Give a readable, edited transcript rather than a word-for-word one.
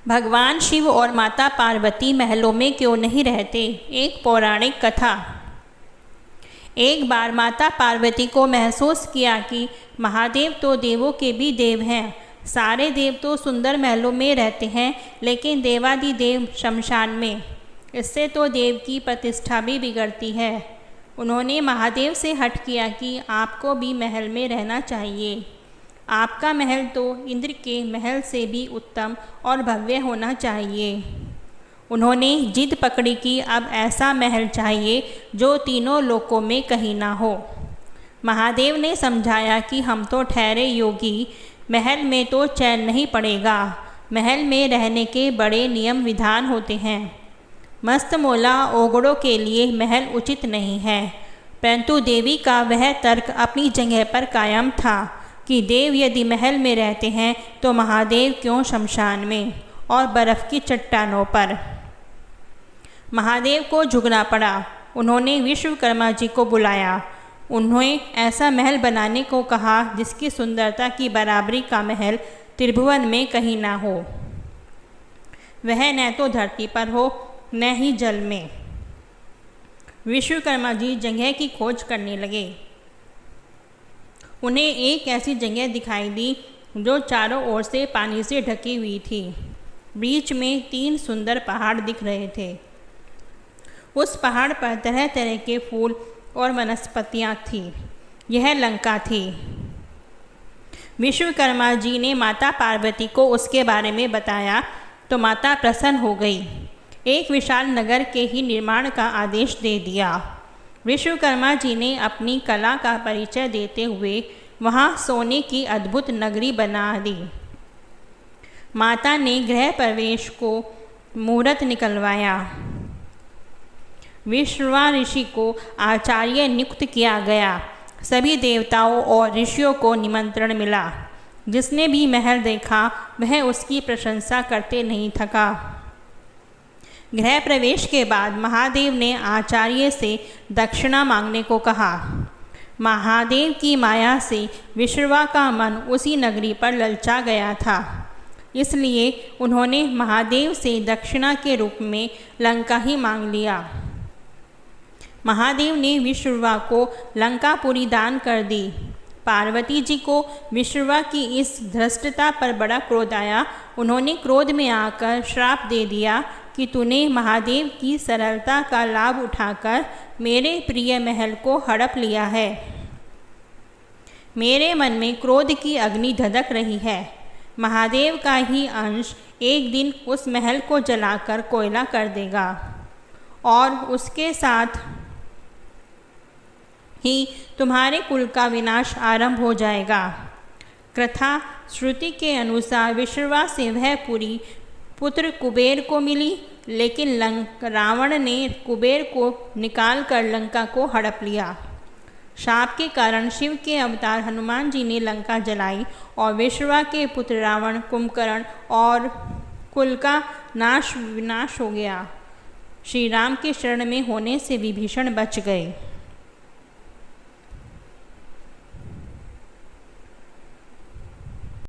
भगवान शिव और माता पार्वती महलों में क्यों नहीं रहते? एक पौराणिक कथा। एक बार माता पार्वती को महसूस किया कि महादेव तो देवों के भी देव हैं। सारे देव तो सुंदर महलों में रहते हैं, लेकिन देवादिदेव शमशान में। इससे तो देव की प्रतिष्ठा भी बिगड़ती है। उन्होंने महादेव से हठ किया कि आपको भी महल में रहना चाहिए। आपका महल तो इंद्र के महल से भी उत्तम और भव्य होना चाहिए। उन्होंने जिद पकड़ी कि अब ऐसा महल चाहिए जो तीनों लोकों में कहीं ना हो। महादेव ने समझाया कि हम तो ठहरे योगी, महल में तो चैन नहीं पड़ेगा। महल में रहने के बड़े नियम विधान होते हैं। मस्त मौला ओगड़ों के लिए महल उचित नहीं है। परंतु देवी का वह तर्क अपनी जगह पर कायम था कि देव यदि महल में रहते हैं तो महादेव क्यों शमशान में और बर्फ़ की चट्टानों पर। महादेव को झुकना पड़ा। उन्होंने विश्वकर्मा जी को बुलाया। उन्होंने ऐसा महल बनाने को कहा जिसकी सुंदरता की बराबरी का महल त्रिभुवन में कहीं ना हो। वह न तो धरती पर हो न ही जल में। विश्वकर्मा जी जगह की खोज करने लगे। उन्हें एक ऐसी जगह दिखाई दी जो चारों ओर से पानी से ढकी हुई थी। बीच में 3 सुंदर पहाड़ दिख रहे थे। उस पहाड़ पर तरह तरह के फूल और वनस्पतियाँ थीं। यह लंका थी। विश्वकर्मा जी ने माता पार्वती को उसके बारे में बताया तो माता प्रसन्न हो गई। एक विशाल नगर के ही निर्माण का आदेश दे दिया। विश्वकर्मा जी ने अपनी कला का परिचय देते हुए वहाँ सोने की अद्भुत नगरी बना दी। माता ने गृह प्रवेश को मुहूर्त निकलवाया। विश्रवा ऋषि को आचार्य नियुक्त किया गया। सभी देवताओं और ऋषियों को निमंत्रण मिला। जिसने भी महल देखा वह उसकी प्रशंसा करते नहीं थका। गृह प्रवेश के बाद महादेव ने आचार्य से दक्षिणा मांगने को कहा। महादेव की माया से विश्रवा का मन उसी नगरी पर ललचा गया था। इसलिए उन्होंने महादेव से दक्षिणा के रूप में लंका ही मांग लिया। महादेव ने विश्रवा को लंकापुरी दान कर दी। पार्वती जी को विश्रवा की इस धृष्टता पर बड़ा क्रोध आया। उन्होंने क्रोध में आकर श्राप दे दिया कि तूने महादेव की सरलता का लाभ उठाकर मेरे प्रिय महल को हड़प लिया है। मेरे मन में क्रोध की अग्नि धधक रही है। महादेव का ही अंश एक दिन उस महल को जलाकर कोयला कर देगा और उसके साथ ही तुम्हारे कुल का विनाश आरंभ हो जाएगा। कथा श्रुति के अनुसार विश्रवा से वह पूरी पुत्र कुबेर को मिली, लेकिन रावण ने कुबेर को निकाल कर लंका को हड़प लिया। शाप के कारण शिव के अवतार हनुमान जी ने लंका जलाई और विश्रवा के पुत्र रावण, कुंभकर्ण और कुल का विनाश हो गया। श्री राम के शरण में होने से विभीषण बच गए।